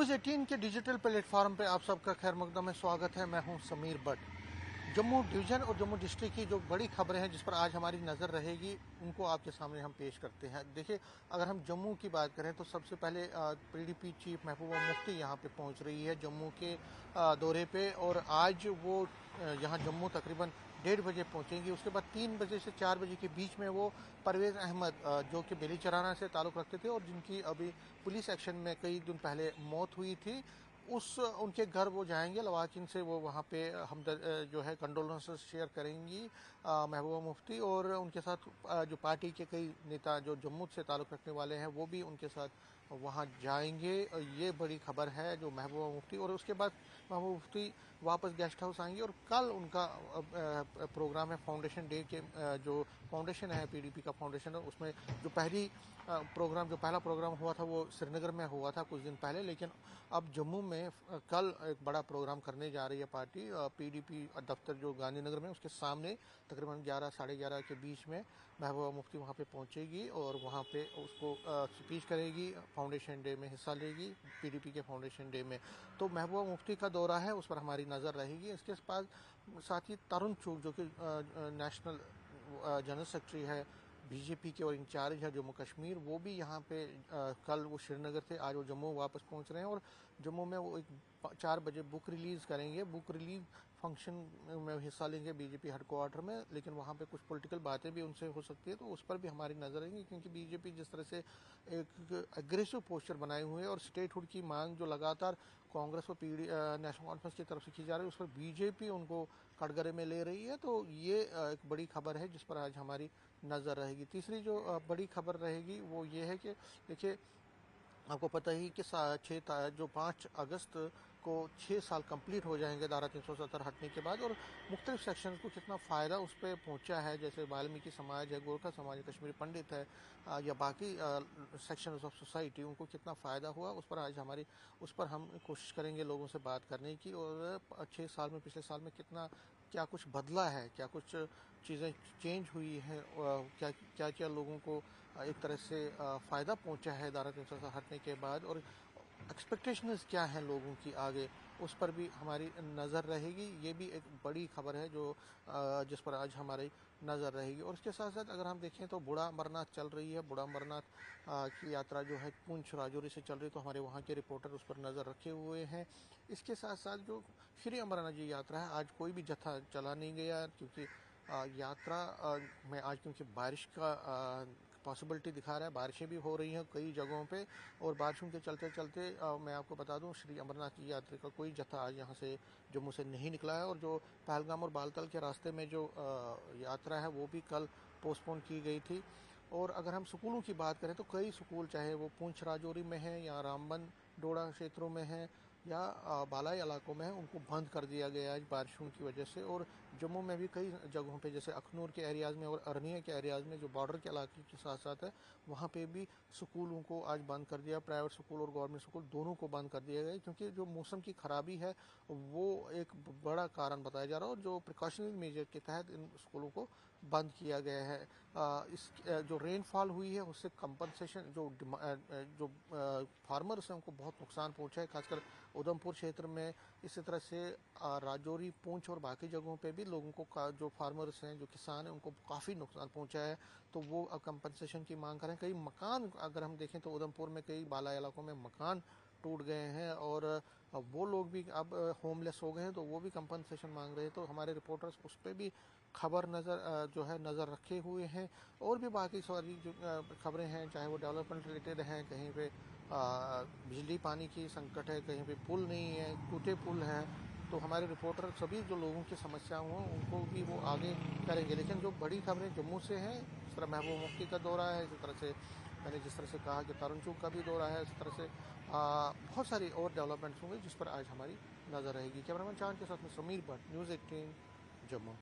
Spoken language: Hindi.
न्यूज़ 18 के डिजिटल प्लेटफॉर्म पे आप सबका खैर मकदम में स्वागत है। मैं हूं समीर भट्ट। जम्मू डिवीज़न और जम्मू डिस्ट्रिक्ट की जो बड़ी खबरें हैं जिस पर आज हमारी नज़र रहेगी उनको आपके सामने हम पेश करते हैं। देखिए, अगर हम जम्मू की बात करें तो सबसे पहले पीडीपी चीफ महबूबा मुफ्ती यहां पे पहुंच रही है जम्मू के दौरे पे, और आज वो यहां जम्मू तकरीबन 1:30 बजे पहुंचेंगी। उसके बाद 3 बजे से 4 बजे के बीच में वो परवेज़ अहमद जो कि बेलीचराना से ताल्लुक़ रखते थे और जिनकी अभी पुलिस एक्शन में कई दिन पहले मौत हुई थी, उनके घर वो जाएंगे। लवाकिन से वो वहाँ पे हम जो है कंडोलेंसेस शेयर करेंगी महबूबा मुफ्ती, और उनके साथ जो पार्टी के कई नेता जो जम्मू से ताल्लुक़ रखने वाले हैं वो भी उनके साथ वहाँ जाएंगे। ये बड़ी खबर है जो महबूबा मुफ्ती, और उसके बाद महबूबा मुफ्ती वापस गेस्ट हाउस आएंगे और कल उनका प्रोग्राम है फाउंडेशन डे के। जो फाउंडेशन है पीडीपी का फाउंडेशन है, उसमें जो पहला प्रोग्राम हुआ था वो श्रीनगर में हुआ था कुछ दिन पहले, लेकिन अब जम्मू में कल एक बड़ा प्रोग्राम करने जा रही है पार्टी। पीडीपी दफ्तर जो गांधीनगर में उसके सामने तकरीबन 11 साढ़े 11 के बीच में महबूबा मुफ्ती वहाँ पे पहुँचेगी और वहाँ पे उसको स्पीच करेगी, फाउंडेशन डे में हिस्सा लेगी पीडीपी के फाउंडेशन डे में। तो महबूबा मुफ्ती का दौरा है, उस पर हमारी नज़र रहेगी। इसके साथ ही तरुण चुग जो कि नेशनल जनरल सेक्रेटरी है बीजेपी के और इंचार्ज है जम्मू कश्मीर, वो भी यहाँ पे कल वो श्रीनगर थे, आज वो जम्मू वापस पहुँच रहे हैं और जम्मू में वो 4 बजे बुक रिलीज़ करेंगे। बुक रिलीज फंक्शन में हिस्सा लेंगे बीजेपी हेडक्वार्टर में, लेकिन वहाँ पे कुछ पॉलिटिकल बातें भी उनसे हो सकती है, तो उस पर भी हमारी नज़र रहेंगी, क्योंकि बीजेपी जिस तरह से एक एग्रेसिव पोस्चर बनाए हुए हैं और स्टेटहुड की मांग जो लगातार कांग्रेस और नेशनल कॉन्फ्रेंस की तरफ से की जा रही है, उस पर बीजेपी उनको कटघरे में ले रही है। तो ये एक बड़ी खबर है जिस पर आज हमारी नज़र रहेगी। तीसरी जो बड़ी खबर रहेगी वो ये है कि देखिए, आपको पता ही कि 5 अगस्त को 6 साल कंप्लीट हो जाएंगे धारा 370 हटने के बाद, और मुख्तलिफ सेक्शन को कितना फ़ायदा उस पर पहुँचा है, जैसे वाल्मीकि समाज है, गोरखा समाज है, कश्मीरी पंडित है, या बाकी सेक्शन ऑफ सोसाइटी, उनको कितना फ़ायदा हुआ उस पर हम कोशिश करेंगे लोगों से बात करने की। और 6 साल में, पिछले साल में क्या कुछ बदला है, क्या कुछ चीज़ें चेंज हुई हैं, क्या क्या लोगों को एक तरह से फ़ायदा पहुंचा है धारा 370 हटने के बाद, और एक्सपेक्टेशंस क्या हैं लोगों की आगे, उस पर भी हमारी नज़र रहेगी। ये भी एक बड़ी खबर है जो जिस पर आज हमारी नज़र रहेगी। और इसके साथ साथ अगर हम देखें तो बूढ़ा अमरनाथ चल रही है। बूढ़ा अमरनाथ की यात्रा जो है पुंछ राजौरी से चल रही है, तो हमारे वहाँ के रिपोर्टर उस पर नज़र रखे हुए हैं। इसके साथ साथ जो श्री अमरनाथ जी यात्रा है, आज कोई भी जत्था चला नहीं गया, क्योंकि यात्रा में आज क्योंकि बारिश का पॉसिबिलिटी दिखा रहा है, बारिशें भी हो रही हैं कई जगहों पे, और बारिशों के चलते चलते मैं आपको बता दूं श्री अमरनाथ की यात्रा का कोई जत्था आज यहाँ से जम्मू से नहीं निकला है। और जो पहलगाम और बालतल के रास्ते में जो यात्रा है वो भी कल पोस्टपोन की गई थी। और अगर हम स्कूलों की बात करें तो कई स्कूल, चाहे वो पुंछ राजौरी में है या रामबन डोडा क्षेत्रों में है या बालाई इलाकों में है, उनको बंद कर दिया गया है बारिशों की वजह से। और जम्मू में भी कई जगहों पे, जैसे अखनूर के एरियाज़ में और अरनिया के एरियाज़ में जो बॉर्डर के इलाके के साथ साथ है, वहाँ पे भी स्कूलों को आज बंद कर दिया। प्राइवेट स्कूल और गवर्नमेंट स्कूल दोनों को बंद कर दिया गया, क्योंकि जो मौसम की खराबी है वो एक बड़ा कारण बताया जा रहा है, और जो प्रिकॉशनरी मेजर के तहत इन स्कूलों को बंद किया गया है। जो रेनफॉल हुई है उससे कंपनसेशन जो फार्मर्स हैं उनको बहुत नुकसान पहुंचा है, खासकर उधमपुर क्षेत्र में। इसी तरह से राजौरी, पुंछ और बाकी जगहों पे भी लोगों को, जो फार्मर्स हैं, जो किसान हैं, उनको काफ़ी नुकसान पहुंचा है, तो वो अब कंपनसेशन की मांग करें। कई मकान, अगर हम देखें तो उधमपुर में कई बाला इलाकों में मकान टूट गए हैं, और वो लोग भी अब होमलेस हो गए हैं, तो वो भी कंपनसेशन मांग रहे हैं। तो हमारे रिपोर्टर्स उस पर भी खबर नज़र रखे हुए हैं। और भी बाकी सारी जो खबरें हैं, चाहे वो डेवलपमेंट रिलेटेड हैं, कहीं पे बिजली पानी की संकट है, कहीं पे पुल नहीं है, टूटे पुल हैं, तो हमारे रिपोर्टर सभी जो लोगों की समस्याएं हों उनको भी वो आगे करेंगे। लेकिन जो बड़ी खबरें जम्मू से हैं, इस तरह महबूबा मुफ्ती का दौरा है, इसी तरह से मैंने जिस तरह से कहा कि तरुण चुग का भी दौरा है, इस तरह से बहुत सारी और डेवलपमेंट्स होंगे जिस पर आज हमारी नज़र रहेगी। कैमरामैन चांद के साथ में समीर भट्ट, न्यूज़ 18 जम्मू।